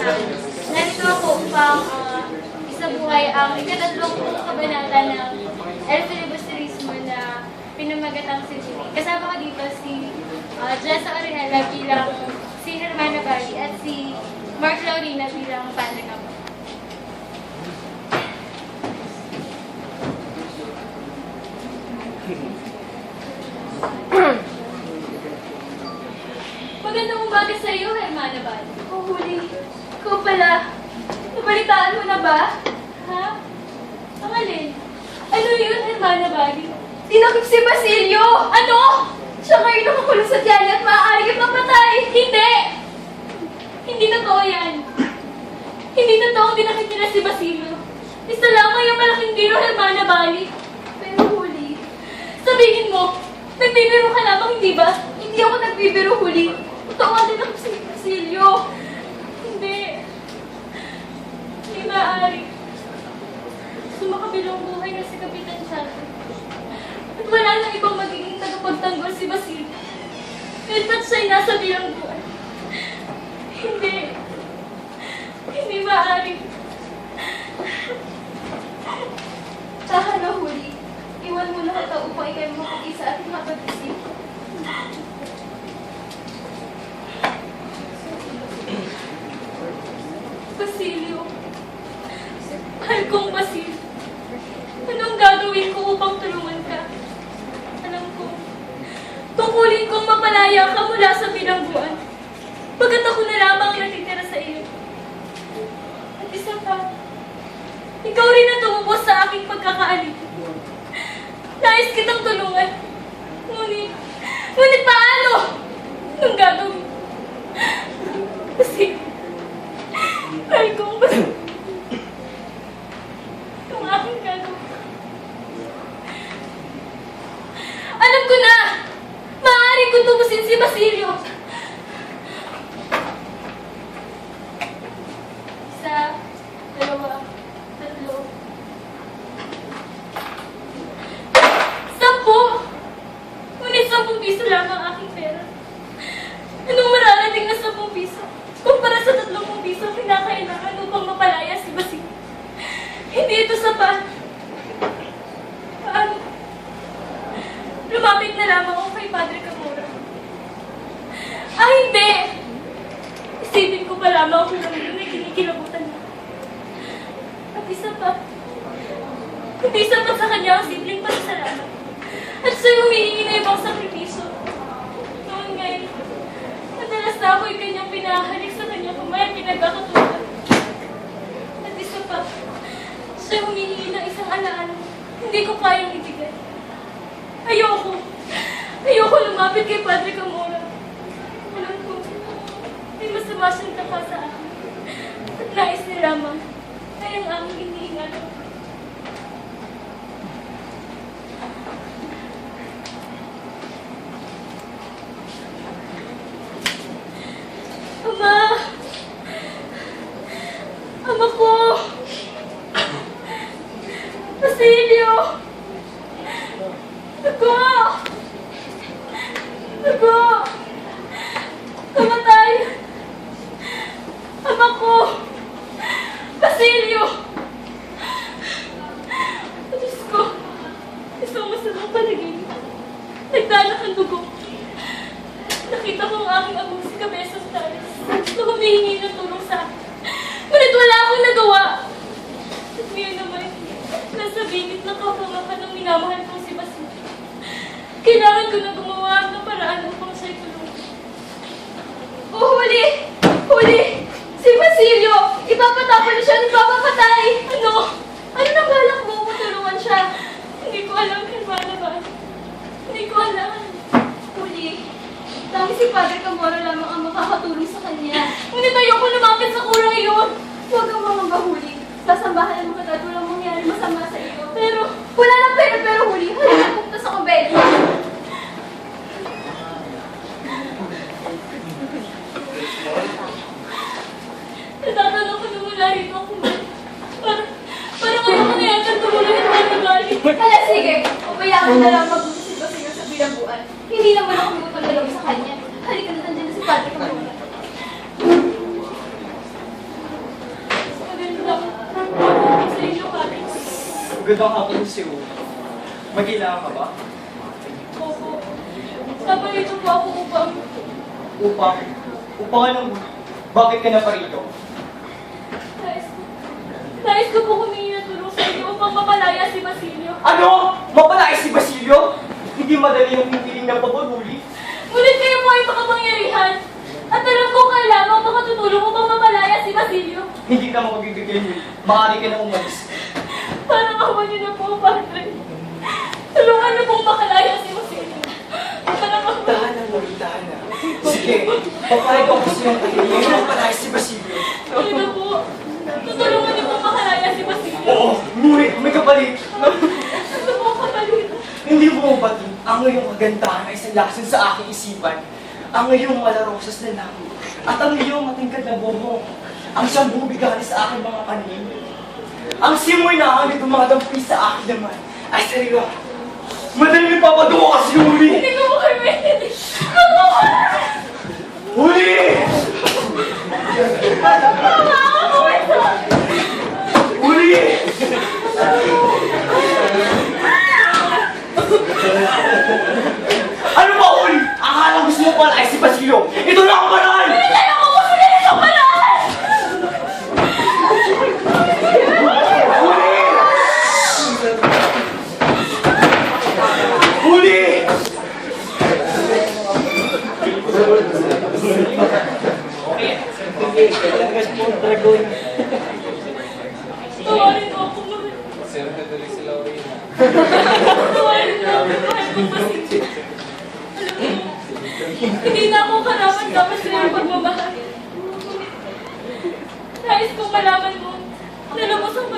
Narito ako upang isabuhay ang ika-23 kabanata ng El Filibusterismo na pinamagatang sisili. Kasama ko dito si Jessa Orihela bilang si Hermana Bali at si Mark Laurina bilang Padre Campo. Magandang umaga sa iyo, Hermana Bali. Oh, huli. Ikaw pala. Nabalitaan mo na ba? Ha? Ang alin? Ano yun, Hermana Bali? Tinakip si Basilio! Ano? Siya ngayon nakakulong sa tiyan at maaari kang mapatay! Hindi! Hindi totoo yan. Hindi totoo dinakit nila si Basilio. Isa lamang yung malaking biro, Hermana Bali. Pero huli. Sabihin mo, nagbibiro ka lamang, hindi ba? Hindi ako nagbibiro huli. Totoo nga din ako si Basilio. Hindi. Hindi maaari. Sumakabilang buhay na si Kapitan Chato. At wala nang ibang magiging tagapagtanggol si Basilio. Kahit ba't siya'y nasa bilangguan. Hindi. Hindi maaari. Tahan na huli. Iwan mo na kita upang ikay mo mag-isa at makapag-isip. Basilio. Mahal kong Basilio. Anong gagawin ko upang tulungan ka? Alam ko, tungkulin kong mapalaya ka mula sa bilangguan. Pagkat ako na lamang ang natitira sa iyo. At isa pa, ikaw rin ang tumubos sa aking pagkakaalip. Nais kitang tulungan. Ngunit paano? Anong gagawin? Basilio. Mahal kong Basilio. Itong aking gagawin. Alam ko na! Maaari kong tubusin si Basilio. Isa, dalawa, tatlo. 10! Ngunit 10 piso lang ang aking pera. Anong mararating na 10 piso? Kumpara sa 30 piso kinakailangan upang mapalaya si Basilio. Hindi ito sapat. Paano? Lumapit na lamang ako kay Padre Camora. Ah, hindi! Isipin ko pa lamang kung ano yung kinikilabutan niya. At isa pa, hindi sapat sa kanya ang simpleng pasasalamat. At siya'y humihingi na ibang sakripisyo. Noon ngayon, madalas na ako'y kanyang pinahalik sa kanya kung may pinagkakatulad. At isa pa, siya'y humihingi ng isang alaala. Hindi ko kayang ibigay. Ayoko lumapit kay Padre Camora. Alam ko, may masama siyang taka sa akin. At nais niya lamang ay ang aming iniingatan. Ama! Ama ko! Basilio! Ako! Ako! Kamatay! Ama ko! Basilio! Diyos ko! Isang masamang panaginip. Nagdanak ang dugo. Nakita ko ang aking among si Cabezas Tares na humihingi ng tulong sa akin. Ngunit wala akong nagawa. At ngayon naman, nasa bingit ng kapamakan ng minamahal kong si Basilio. Kailangan ko na gumawa ng paraan upang siya'y tulungan. Oh, huli! Huli! Si Basilio! Ipapatapon na siya at ipapapatay! Ano? Ano nang balak mo kung tulungan siya? Hindi ko alam, Hermana Bali. Hindi ko alam. Huli. Dahil si Padre Camora lamang ang makakatulong sa kanya. Ngunit ayoko lumapit sa kurang iyon. Huwag kang mga bahuli. Sasambahan ang mga walang mangyari masama sa iyo. Pero, Wala lang pero huli. Halika pupunta sa kumbento. natatanong ko na mula rito kung parang ayaw ko na yata tumuloy at Hermana Bali. Hala, sige. Umayaan mo na lang magbuto si Basilio sa bilangguan. Hindi naman ako tutulong sa kanya. Halika na, nandiyan na si Padre Camora. Magandang hapon si U. May kailangan ka ba? Opo. Naparito po ako upang Upang? Upang anong... Bakit ka na pa rito? nais ko po humingi ng tulong sa inyo upang mapalaya si Basilio. Ano? Mapalaya si Basilio? Hindi madali yung piling ng pabululi. Ngunit kayo po ay makapangyarihan. At alam ko kailangan makatutulong upang mapalaya si Basilio. Hindi ka magbibigay mo. Maaari ka na umalis. Parang awa niyo na po, Padre. Tulungan niyo pong makalaya si Basilio. Parang awa. Tahan na, Lord, tahan na. Sige, papayag ako sa iyong kahilingan. Ngayon ang palaya si Basilio. Hindi na po. Tutulungan niyo pong makalaya si Basilio. Oo, ngunit may kapalit. Ano po ang kapalit? Hindi mo mabatid ang iyong kagandahan ay salasin sa aking isipan. Ang iyong malarosas na langit at ang iyong matingkad na buhok. Ang siyang bumibigani sa aking mga panin. Ang simoy na hangit ng mga dampi sa aking naman ay sarila. Madaling papaduko kasi huli! Hindi ko po kayo maintindihan. Ano po? Huli! Huli! Ano ba huli? Akala gusto mo pala ay si Basilio. Ito na ang paraan! Hindi ako gusto nila sa paraan! Huli! Tawarin mo ako naman. Tawarin mo ako kahit magpasigil. Alam mo, hindi na ako karapat dapat sa iyong pagmamahal. Nais kong malaman mo na lubos ang